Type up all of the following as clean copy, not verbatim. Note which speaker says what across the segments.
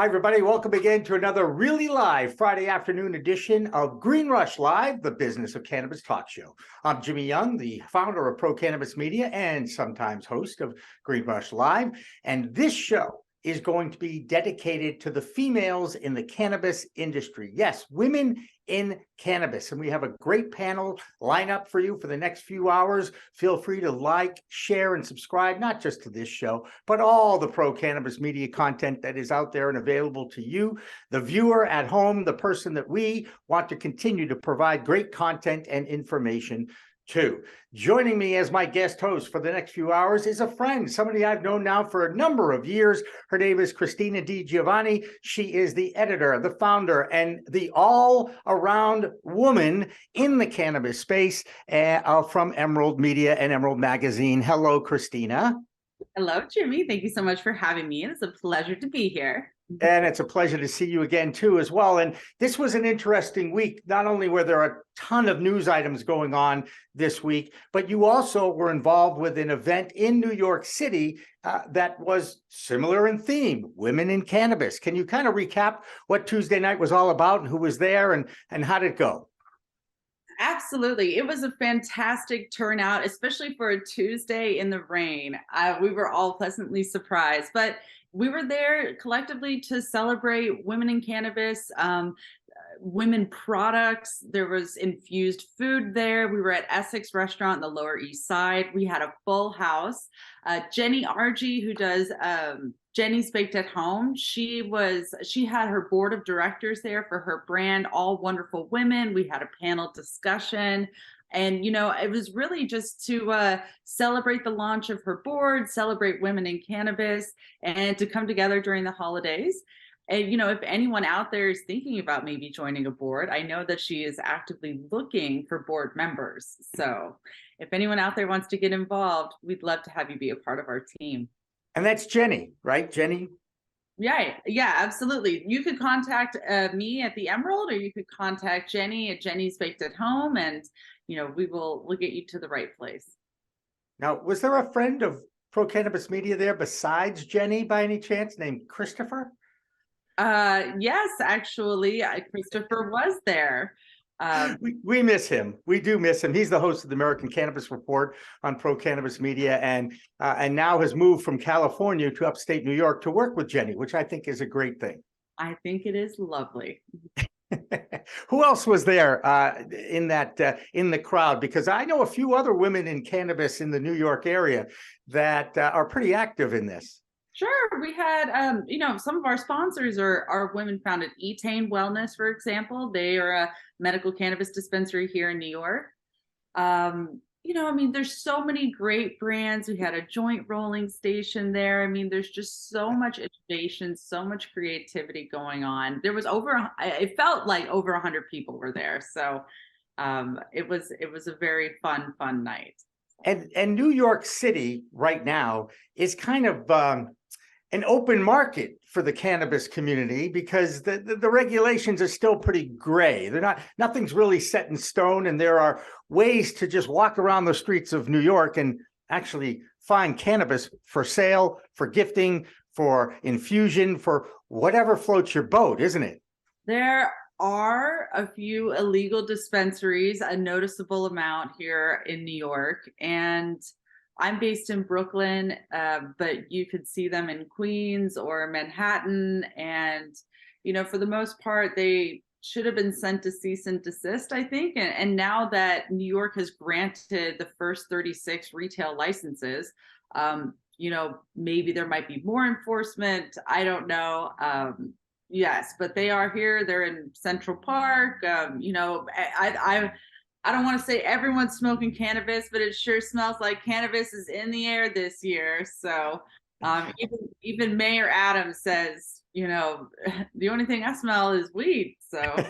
Speaker 1: Hi, everybody. Welcome again to another really live Friday afternoon edition of Green Rush Live, the Business of Cannabis talk show. I'm Jimmy Young, the founder of Pro Cannabis Media and sometimes host of Green Rush Live. And this show is going to be dedicated to the females in the cannabis industry. Yes, women in cannabis. And we have a great panel lineup for you for the next few hours. Feel free to like, share, and subscribe, not just to this show, but all the Pro Cannabis Media content that is out there and available to you, the viewer at home, the person that we want to continue to provide great content and information to. Joining me as my guest host for the next few hours is a friend, somebody I've known now for a number of years. Her name is Christina DeGiovanni. She is the editor, the founder, and the all-around woman in the cannabis space from Emerald Media and Emerald Magazine. Hello, Christina.
Speaker 2: Hello, Jimmy. Thank you so much for having me. It's a pleasure to be here.
Speaker 1: And it's a pleasure to see you again, too, as well. And this was an interesting week. Not only were there a ton of news items going on this week, but you also were involved with an event in New York City that was similar in theme, women in cannabis. Can you kind of recap what Tuesday night was all about and who was there and how did it go?
Speaker 2: Absolutely. It was a fantastic turnout, especially for a Tuesday in the rain. We were all pleasantly surprised, but we were there collectively to celebrate women in cannabis, women products. There was infused food there. We were at Essex Restaurant in the Lower East Side. We had a full house. Jenny RG, who does Jenny's Baked at Home, she had her board of directors there for her brand, all wonderful women. We had a panel discussion. And, it was really just to celebrate the launch of her board, celebrate women in cannabis, and to come together during the holidays. And, if anyone out there is thinking about maybe joining a board, I know that she is actively looking for board members. So if anyone out there wants to get involved, we'd love to have you be a part of our team.
Speaker 1: And that's Jenny, right? Jenny?
Speaker 2: Yeah, absolutely. You could contact me at the Emerald, or you could contact Jenny at Jenny's Baked at Home, and we'll get you to the right place.
Speaker 1: Now, was there a friend of Pro Cannabis Media there besides Jenny by any chance, named Christopher?
Speaker 2: Yes, actually, Christopher was there.
Speaker 1: We miss him. We do miss him. He's the host of the American Cannabis Report on Pro Cannabis Media, and now has moved from California to upstate New York to work with Jenny, which I think is a great thing.
Speaker 2: I think it is lovely.
Speaker 1: Who else was there in the crowd? Because I know a few other women in cannabis in the New York area that are pretty active in this.
Speaker 2: Sure. We had, some of our sponsors are women-founded. Etain Wellness, for example. They are a medical cannabis dispensary here in New York. There's so many great brands. We had a joint rolling station there. There's just so much innovation, so much creativity going on. There was it felt like over 100 people were there. So it was a very fun night.
Speaker 1: And New York City right now is kind of an open market for the cannabis community because the regulations are still pretty gray. Nothing's really set in stone, and there are ways to just walk around the streets of New York and actually find cannabis for sale, for gifting, for infusion, for whatever floats your boat, isn't it?
Speaker 2: There are a few illegal dispensaries, a noticeable amount here in New York, and I'm based in Brooklyn, but you could see them in Queens or Manhattan. And, for the most part, they should have been sent to cease and desist, I think. And now that New York has granted the first 36 retail licenses, maybe there might be more enforcement. I don't know. Yes, but they are here. They're in Central Park. I don't want to say everyone's smoking cannabis, but it sure smells like cannabis is in the air this year. So even Mayor Adams says, the only thing I smell is weed. So,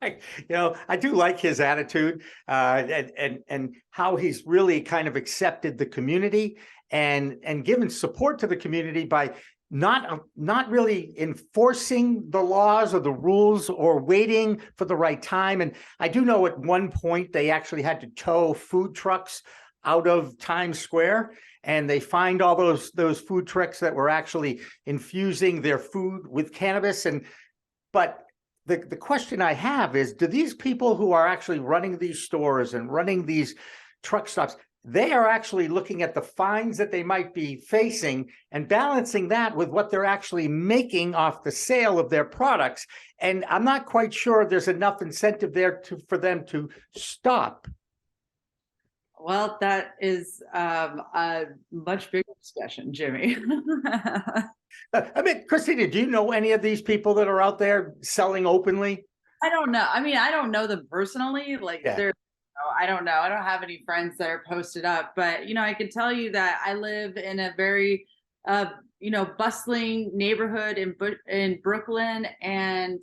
Speaker 1: I do like his attitude and how he's really kind of accepted the community and given support to the community by not really enforcing the laws or the rules or waiting for the right time. And I do know at one point they actually had to tow food trucks out of Times Square, and they find all those food trucks that were actually infusing their food with cannabis. But the question I have is, do these people who are actually running these stores and running these truck stops, they are actually looking at the fines that they might be facing and balancing that with what they're actually making off the sale of their products? And I'm not quite sure there's enough incentive there for them to stop.
Speaker 2: Well, that is a much bigger discussion, Jimmy.
Speaker 1: I mean, Christina, do you know any of these people that are out there selling openly?
Speaker 2: I don't know. I mean, I don't know them personally. Like,
Speaker 1: Yeah.
Speaker 2: I don't know. I don't have any friends that are posted up, but I can tell you that I live in a very, bustling neighborhood in Brooklyn, and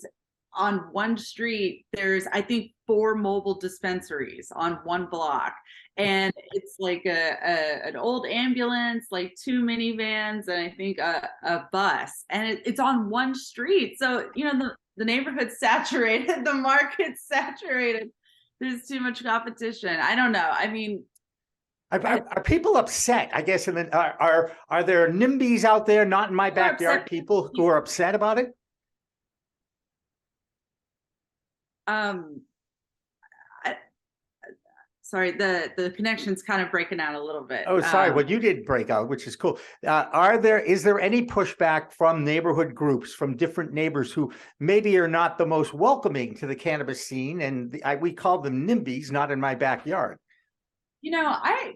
Speaker 2: on one street there's, I think, 4 mobile dispensaries on one block, and it's like an old ambulance, like 2 minivans, and I think a bus, and it's on one street. So the neighborhood's saturated, the market's saturated. There's too much competition. I don't know. I mean,
Speaker 1: are people upset? I guess, and then are there NIMBYs out there, not in my backyard, people who are upset about it?
Speaker 2: Sorry, the connection's kind of breaking out a little bit.
Speaker 1: Oh, sorry. Well, you did break out, which is cool. Is there any pushback from neighborhood groups, from different neighbors who maybe are not the most welcoming to the cannabis scene? And we call them NIMBYs, not in my backyard.
Speaker 2: I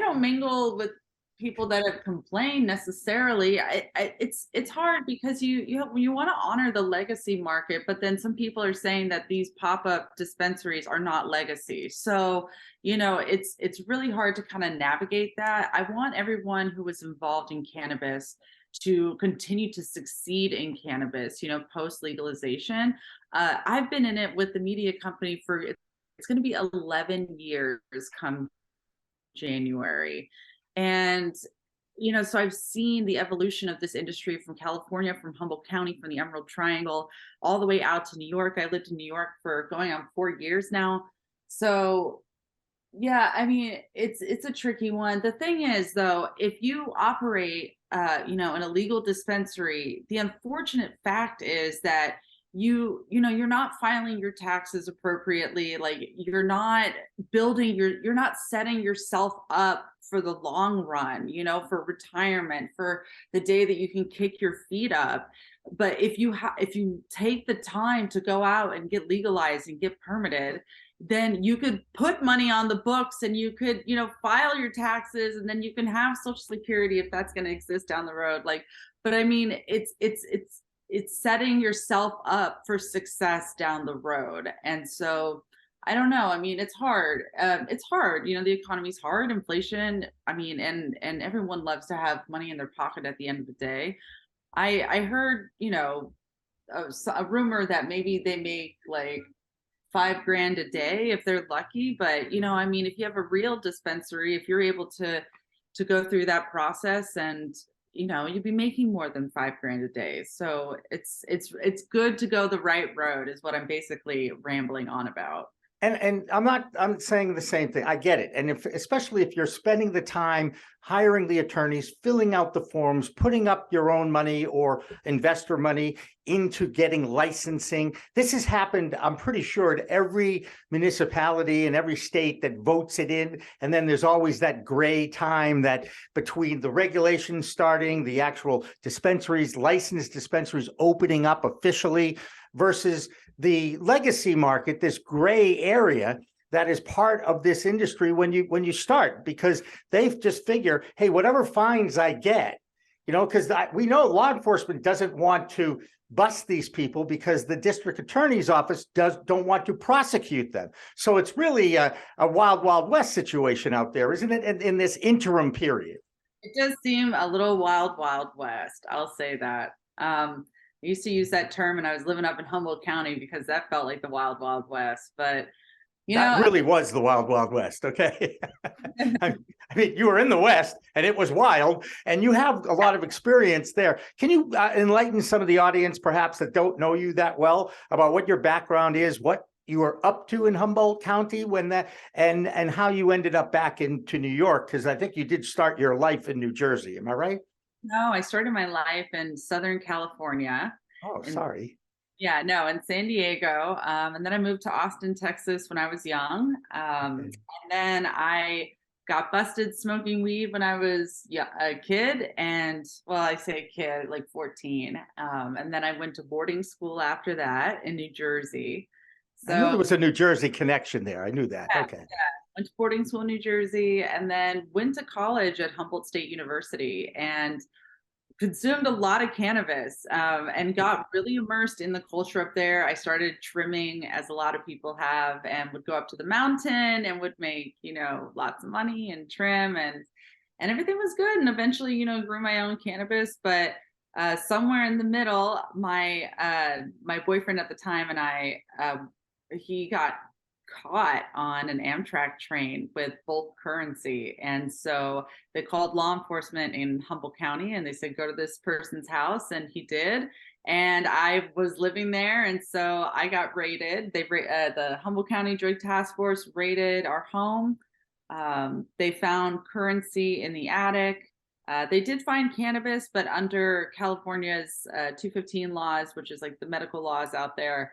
Speaker 2: don't mingle with people that have complained necessarily. It's hard because you want to honor the legacy market, but then some people are saying that these pop-up dispensaries are not legacy. So it's really hard to kind of navigate that. I want everyone who was involved in cannabis to continue to succeed in cannabis, post legalization. I've been in it with the media company for, it's going to be 11 years come January. And, so I've seen the evolution of this industry from California, from Humboldt County, from the Emerald Triangle, all the way out to New York. I lived in New York for going on 4 years now. So yeah, I mean, it's a tricky one. The thing is, though, if you operate, in a legal dispensary, the unfortunate fact is that you're not filing your taxes appropriately. Like, you're not you're not setting yourself up for the long run, for retirement, for the day that you can kick your feet up. But if you take the time to go out and get legalized and get permitted, then you could put money on the books, and you could, file your taxes, and then you can have Social Security if that's going to exist down the road. But I mean, it's setting yourself up for success down the road. And so I don't know. I mean, it's hard. It's hard. The economy's hard, inflation. I mean, and everyone loves to have money in their pocket at the end of the day. I heard, a rumor that maybe they make like $5,000 a day if they're lucky. But, I mean, if you have a real dispensary, if you're able to go through that process, and you'd be making more than $5,000 a day. So it's good to go the right road, is what I'm basically rambling on about.
Speaker 1: And I'm saying the same thing. I get it. And especially if you're spending the time hiring the attorneys, filling out the forms, putting up your own money or investor money into getting licensing. This has happened, I'm pretty sure, at every municipality in every state that votes it in. And then there's always that gray time that between the regulations starting, the actual dispensaries, licensed dispensaries opening up officially, versus the legacy market, this gray area that is part of this industry when you start, because they just figure, hey, whatever fines I get, because we know law enforcement doesn't want to bust these people because the district attorney's office don't want to prosecute them. So it's really a wild, wild west situation out there, isn't it, in this interim period?
Speaker 2: It does seem a little wild, wild west. I'll say that. I used to use that term when I was living up in Humboldt County, because that felt like the wild, wild west. But
Speaker 1: that really was the wild, wild west. Okay. I mean, you were in the West and it was wild, and you have a lot of experience there. Can you enlighten some of the audience, perhaps, that don't know you that well, about what your background is, what you were up to in Humboldt County when that, and how you ended up back into New York? Because I think you did start your life in New Jersey. Am I right?
Speaker 2: No, I started my life in Southern California.
Speaker 1: Oh,
Speaker 2: And
Speaker 1: sorry.
Speaker 2: yeah, no, in San Diego. And then I moved to Austin, Texas when I was young.
Speaker 1: Okay.
Speaker 2: And then I got busted smoking weed when I was a kid. And well, I say kid, like 14. And then I went to boarding school after that in New Jersey.
Speaker 1: I knew there
Speaker 2: So
Speaker 1: was a New Jersey connection there. I knew that.
Speaker 2: yeah,
Speaker 1: Okay.
Speaker 2: went to boarding school in New Jersey and then went to college at Humboldt State University and consumed a lot of cannabis and got really immersed in the culture up there. I started trimming, as a lot of people have, and would go up to the mountain and would make, lots of money and trim, and everything was good. And eventually, grew my own cannabis. But somewhere in the middle, my boyfriend at the time and I, he got caught on an Amtrak train with bulk currency. And so they called law enforcement in Humboldt County and they said, go to this person's house. And he did. And I was living there. And so I got raided. The Humboldt County Drug Task Force raided our home. They found currency in the attic. They did find cannabis, but under California's 215 laws, which is like the medical laws out there,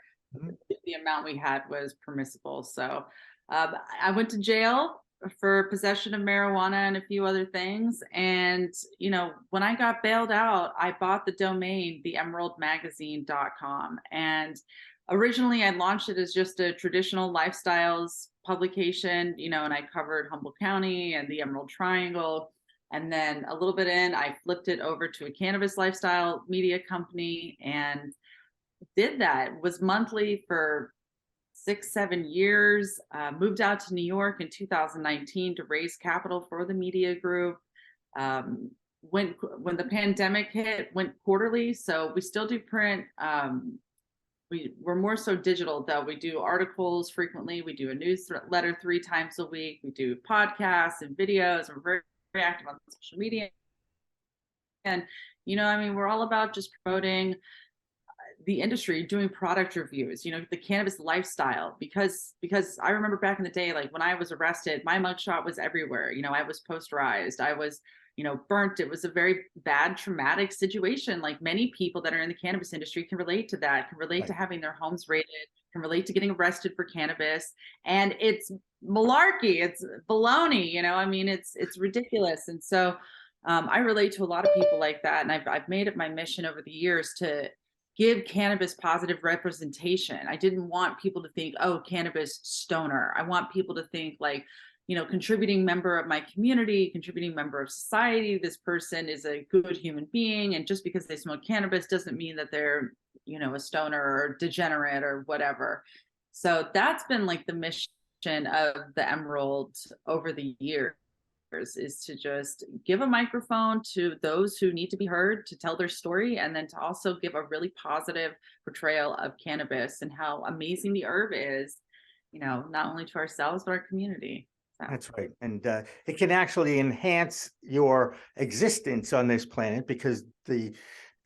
Speaker 2: the amount we had was permissible. So I went to jail for possession of marijuana and a few other things. And, when I got bailed out, I bought the domain, theemeraldmagazine.com. And originally I launched it as just a traditional lifestyles publication, and I covered Humboldt County and the Emerald Triangle. And then a little bit in, I flipped it over to a cannabis lifestyle media company and did that. Was monthly for 6-7 years. Moved out to New York in 2019 to raise capital for the media group. When the pandemic hit, went quarterly. So we still do print. We're more so digital though. We do articles frequently. We do a newsletter 3 times a week. We do podcasts and videos. We're very, very active on social media. And, we're all about just promoting the industry, doing product reviews, the cannabis lifestyle, because I remember back in the day, like when I was arrested, my mugshot was everywhere. I was posterized, I was, burnt. It was a very bad, traumatic situation. Like many people that are in the cannabis industry can relate to that, can relate to having their homes raided, can relate to getting arrested for cannabis. And it's malarkey, it's baloney, it's ridiculous. And so I relate to a lot of people like that. And I've made it my mission over the years to give cannabis positive representation. I didn't want people to think, oh, cannabis stoner. I want people to think like, contributing member of my community, contributing member of society. This person is a good human being. And just because they smoke cannabis doesn't mean that they're, a stoner or degenerate or whatever. So that's been like the mission of the Emerald over the years, is to just give a microphone to those who need to be heard, to tell their story, and then to also give a really positive portrayal of cannabis and how amazing the herb is, not only to ourselves, but our community. So.
Speaker 1: That's right. And it can actually enhance your existence on this planet, because the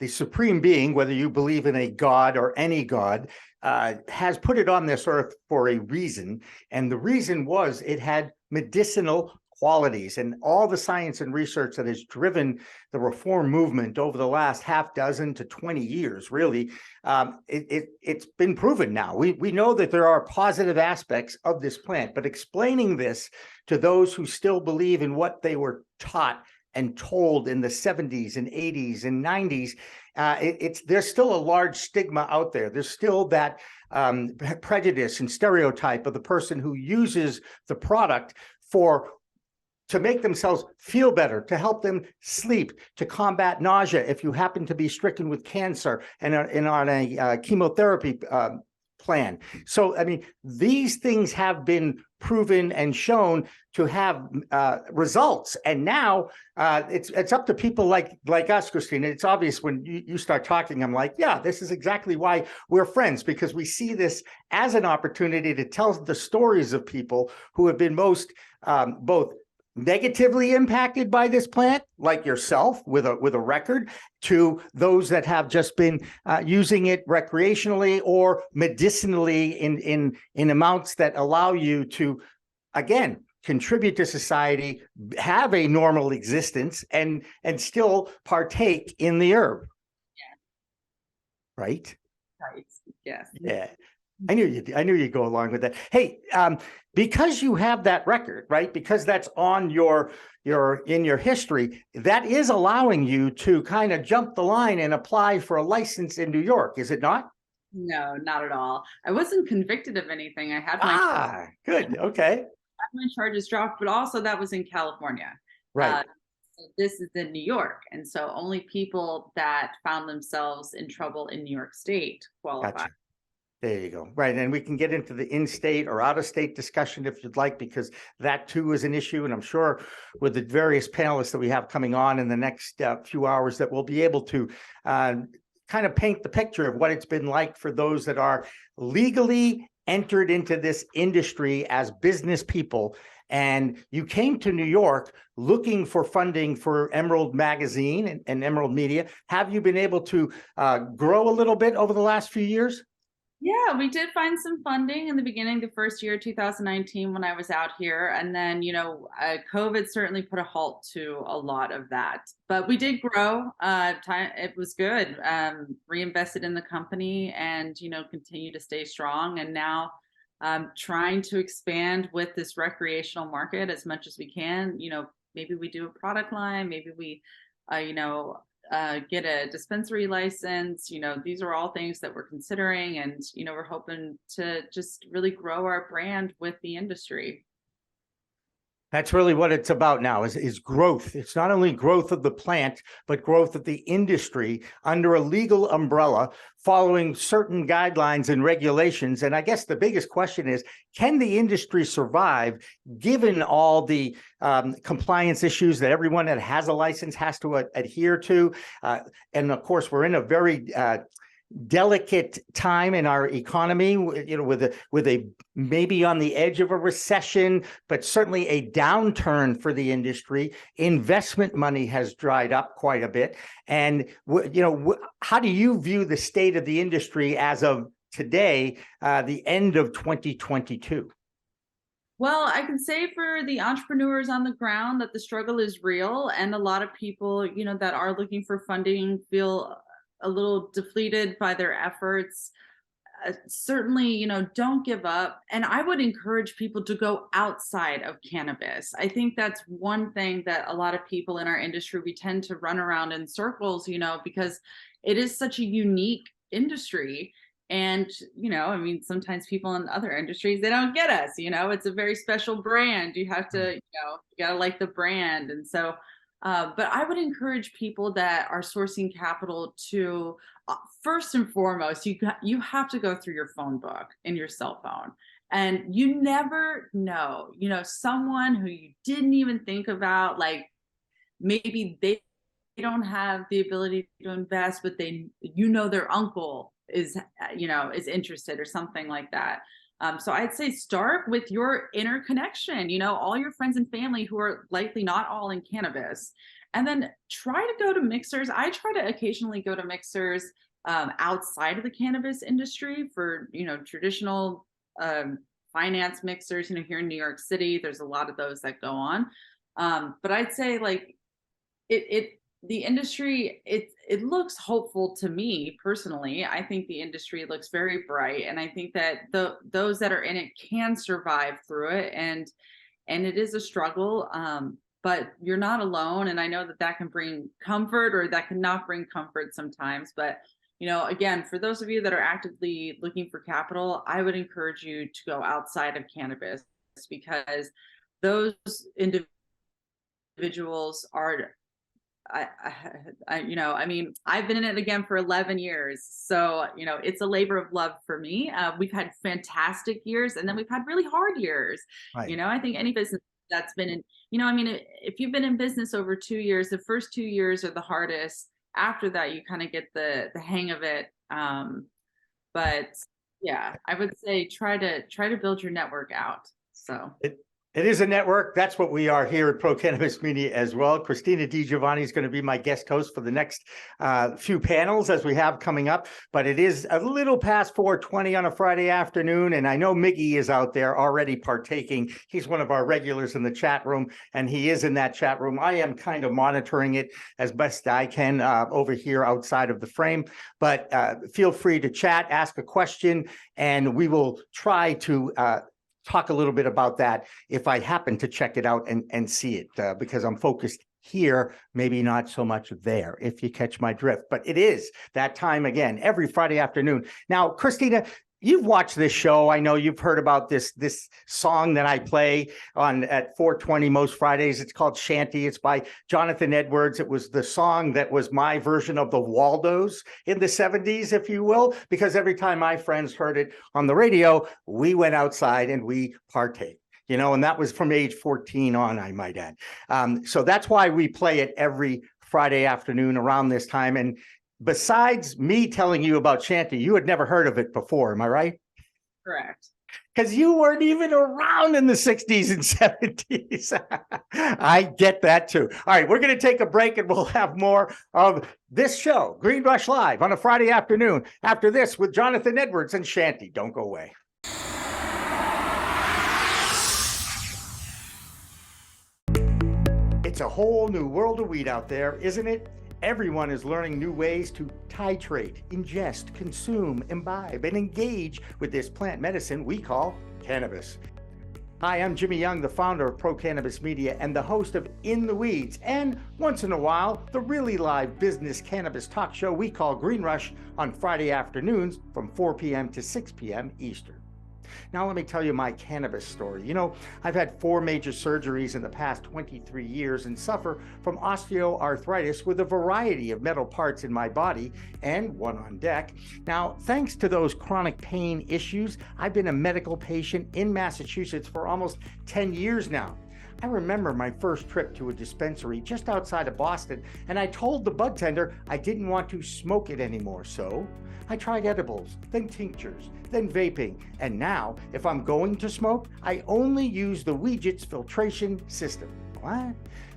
Speaker 1: supreme being, whether you believe in a god or any god, has put it on this earth for a reason. And the reason was it had medicinal qualities, and all the science and research that has driven the reform movement over the last half dozen to 20 years, really, it's been proven now. We know that there are positive aspects of this plant, but explaining this to those who still believe in what they were taught and told in the 70s and 80s and 90s, there's still a large stigma out there. There's still that prejudice and stereotype of the person who uses the product to make themselves feel better, to help them sleep, to combat nausea if you happen to be stricken with cancer and on a chemotherapy plan. So, these things have been proven and shown to have results. And now it's up to people like us, Christina. It's obvious when you start talking, I'm like, yeah, this is exactly why we're friends, because we see this as an opportunity to tell the stories of people who have been most both negatively impacted by this plant, like yourself with a record, to those that have just been using it recreationally or medicinally in amounts that allow you to, again, contribute to society, have a normal existence, and still partake in the herb.
Speaker 2: Yeah.
Speaker 1: Right?
Speaker 2: Right. Yes.
Speaker 1: Yeah. I knew you'd go along with that. Hey, because you have that record, right? Because that's on your in your history, that is allowing you to kind of jump the line and apply for a license in New York, is it not?
Speaker 2: No, not at all. I wasn't convicted of anything. I had my
Speaker 1: Good. Okay.
Speaker 2: charges dropped, but also that was in California.
Speaker 1: Right.
Speaker 2: So this is in New York, and so only people that found themselves in trouble in New York State qualify.
Speaker 1: Gotcha. There you go. Right. And we can get into the in-state or out-of-state discussion if you'd like, because that too is an issue. And I'm sure with the various panelists that we have coming on in the next few hours that we'll be able to kind of paint the picture of what it's been like for those that are legally entered into this industry as business people. And you came to New York looking for funding for Emerald Magazine and Emerald Media. Have you been able to grow a little bit over the last few years?
Speaker 2: Yeah, we did find some funding in the beginning, the first year, 2019, when I was out here. And then, COVID certainly put a halt to a lot of that. But we did grow. It was good. Reinvested in the company and, continue to stay strong. And now trying to expand with this recreational market as much as we can. Maybe we do a product line, maybe we, get a dispensary license. These are all things that we're considering, and we're hoping to just really grow our brand with the industry.
Speaker 1: That's really what it's about now is growth. It's not only growth of the plant, but growth of the industry under a legal umbrella, following certain guidelines and regulations. And I guess the biggest question is, can the industry survive given all the compliance issues that everyone that has a license has to adhere to? And of course, we're in a very delicate time in our economy, with a maybe on the edge of a recession, but certainly a downturn for the industry. Investment money has dried up quite a bit. And, how do you view the state of the industry as of today, the end of 2022?
Speaker 2: Well, I can say for the entrepreneurs on the ground that the struggle is real, and a lot of people, that are looking for funding feel a little depleted by their efforts. Certainly, don't give up. And I would encourage people to go outside of cannabis. I think that's one thing that a lot of people in our industry, we tend to run around in circles, because it is such a unique industry. And, sometimes people in other industries, they don't get us, it's a very special brand. You have to, you gotta like the brand. And so, but I would encourage people that are sourcing capital to, first and foremost, you have to go through your phone book and your cell phone. And you never know, someone who you didn't even think about, like maybe they don't have the ability to invest, but their uncle is interested or something like that. So I'd say start with your inner connection, all your friends and family who are likely not all in cannabis, and then try to go to mixers. I try to occasionally go to mixers outside of the cannabis industry for, traditional finance mixers, here in New York City. There's a lot of those that go on. But I'd say like the industry, it looks hopeful to me personally. I think the industry looks very bright, and I think that those that are in it can survive through it. And it is a struggle, but you're not alone. And I know that can bring comfort, or that can not bring comfort sometimes. But again, for those of you that are actively looking for capital, I would encourage you to go outside of cannabis, because those individuals are, I've been in it again for 11 years. So, it's a labor of love for me. We've had fantastic years, and then we've had really hard years.
Speaker 1: Right.
Speaker 2: I think any business that's been in, if you've been in business over 2 years, the first 2 years are the hardest. After that, you kind of get the hang of it. But yeah, I would say try to build your network out. So
Speaker 1: It is a network. That's what we are here at Pro Cannabis Media as well. Christina DeGiovanni is going to be my guest host for the next few panels as we have coming up. But it is a little past 4:20 on a Friday afternoon. And I know Miggy is out there already partaking. He's one of our regulars in the chat room, and he is in that chat room. I am kind of monitoring it as best I can over here outside of the frame. But feel free to chat, ask a question, and we will try to talk a little bit about that if I happen to check it out and see it, because I'm focused here, maybe not so much there, if you catch my drift. But it is that time again, every Friday afternoon. Now, Christina, you've watched this show. I know you've heard about this song that I play on at 4:20 most Fridays. It's called Shanty. It's by Jonathan Edwards. It was the song that was my version of the Waldos in the 70s, if you will, because every time my friends heard it on the radio, we went outside and we partake. And that was from age 14 on, I might add. So that's why we play it every Friday afternoon around this time. And besides me telling you about Shanty, you had never heard of it before. Am I right?
Speaker 2: Correct.
Speaker 1: Because you weren't even around in the 60s and 70s. I get that too. All right, we're going to take a break and we'll have more of this show, Green Rush Live, on a Friday afternoon. After this, with Jonathan Edwards and Shanty. Don't go away. It's a whole new world of weed out there, isn't it? Everyone is learning new ways to titrate, ingest, consume, imbibe, and engage with this plant medicine we call cannabis. Hi, I'm Jimmy Young, the founder of Pro Cannabis Media and the host of In the Weeds, and once in a while, the really live business cannabis talk show we call Green Rush on Friday afternoons from 4 p.m. to 6 p.m. Eastern. Now, let me tell you my cannabis story. I've had 4 major surgeries in the past 23 years and suffer from osteoarthritis with a variety of metal parts in my body and one on deck. Now, thanks to those chronic pain issues, I've been a medical patient in Massachusetts for almost 10 years now. I remember my first trip to a dispensary just outside of Boston, and I told the bud tender I didn't want to smoke it anymore, so I tried edibles, then tinctures, then vaping, and now, if I'm going to smoke, I only use the Weegits filtration system. What?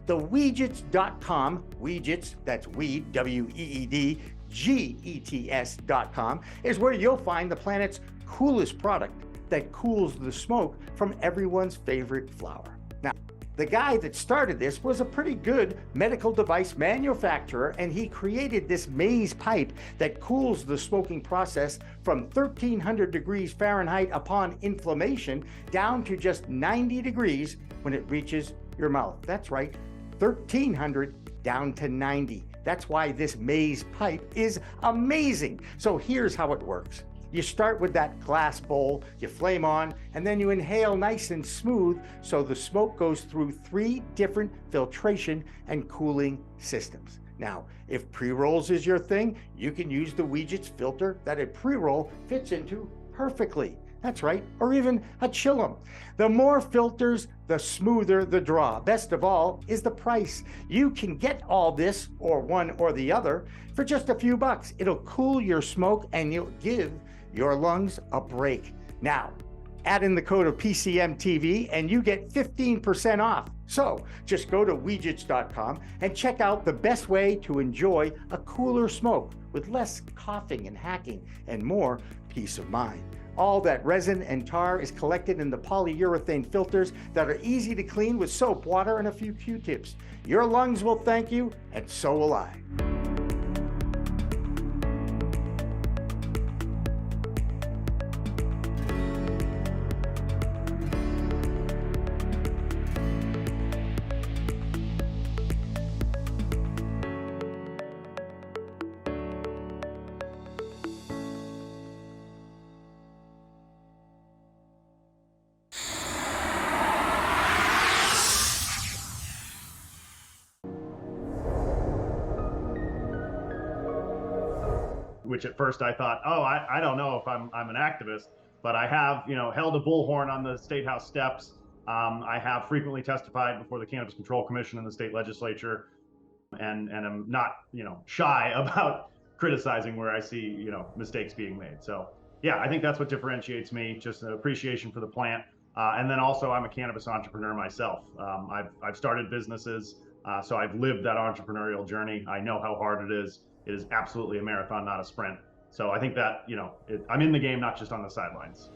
Speaker 1: The Weegits.com, Weegits, that's weed, W-E-E-D, G-E-T-S.com, is where you'll find the planet's coolest product that cools the smoke from everyone's favorite flower. Now, the guy that started this was a pretty good medical device manufacturer, and he created this maze pipe that cools the smoking process from 1300 degrees Fahrenheit upon inflammation down to just 90 degrees when it reaches your mouth. That's right, 1300 down to 90. That's why this maze pipe is amazing. So here's how it works. You start with that glass bowl, you flame on, and then you inhale nice and smooth so the smoke goes through 3 different filtration and cooling systems. Now, if pre-rolls is your thing, you can use the Weegits filter that a pre-roll fits into perfectly. That's right, or even a chillum. The more filters, the smoother the draw. Best of all is the price. You can get all this, or one or the other, for just a few bucks. It'll cool your smoke and you'll give your lungs a break. Now, add in the code of PCM TV and you get 15% off. So just go to Weegits.com and check out the best way to enjoy a cooler smoke with less coughing and hacking and more peace of mind. All that resin and tar is collected in the polyurethane filters that are easy to clean with soap, water, and a few Q-tips. Your lungs will thank you, and so will I.
Speaker 3: Which at first I thought, oh, I don't know if I'm an activist, but I have, held a bullhorn on the State House steps. I have frequently testified before the Cannabis Control Commission and the state legislature, and I'm not, shy about criticizing where I see, mistakes being made. So yeah, I think that's what differentiates me, just an appreciation for the plant. And then also I'm a cannabis entrepreneur myself. I've started businesses, so I've lived that entrepreneurial journey. I know how hard it is. It is absolutely a marathon, not a sprint. So I think that, I'm in the game, not just on the sidelines.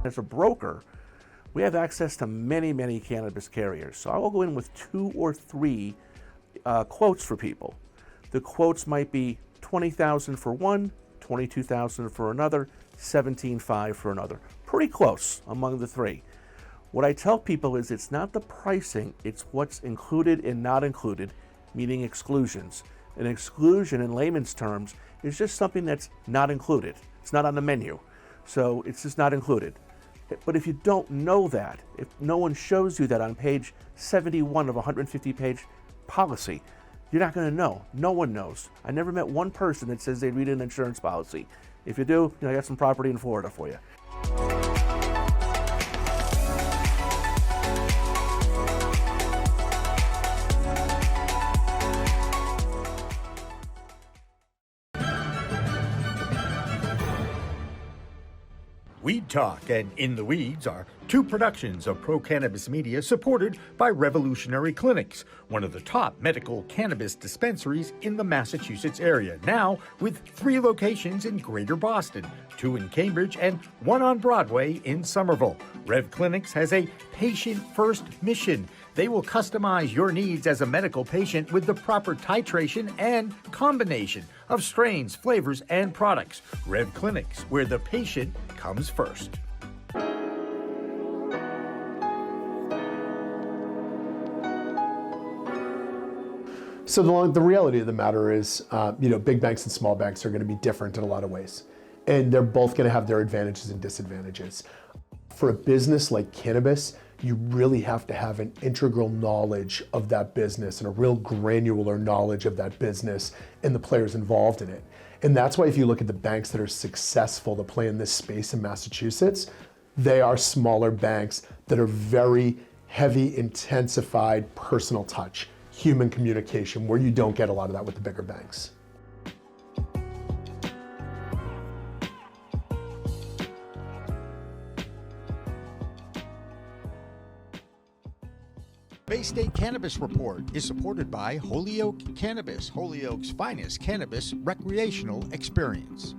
Speaker 4: As a broker, we have access to many, many cannabis carriers. So I will go in with 2 or 3 quotes for people. The quotes might be $20,000 for one, $22,000 for another, $17,500 for another. Pretty close among the 3. What I tell people is it's not the pricing, it's what's included and not included, meaning exclusions. An exclusion in layman's terms is just something that's not included. It's not on the menu. So it's just not included. But if you don't know that, if no one shows you that on page 71 of a 150-page policy, you're not going to know. No one knows. I never met one person that says they read an insurance policy. If you do, I got some property in Florida for you.
Speaker 1: Weed Talk and In the Weeds are 2 productions of Pro Cannabis Media supported by Revolutionary Clinics, one of the top medical cannabis dispensaries in the Massachusetts area, now with 3 locations in Greater Boston, 2 in Cambridge and 1 on Broadway in Somerville. Rev Clinics has a patient-first mission. They will customize your needs as a medical patient with the proper titration and combination of strains, flavors, and products. Rev Clinics, where the patient comes first.
Speaker 5: So the reality of the matter is, big banks and small banks are going to be different in a lot of ways. And they're both going to have their advantages and disadvantages. For a business like cannabis, you really have to have an integral knowledge of that business and a real granular knowledge of that business and the players involved in it. And that's why if you look at the banks that are successful to play in this space in Massachusetts, they are smaller banks that are very heavy, intensified personal touch, human communication, where you don't get a lot of that with the bigger banks.
Speaker 1: Bay State Cannabis Report is supported by Holyoke Cannabis, Holyoke's finest cannabis recreational experience.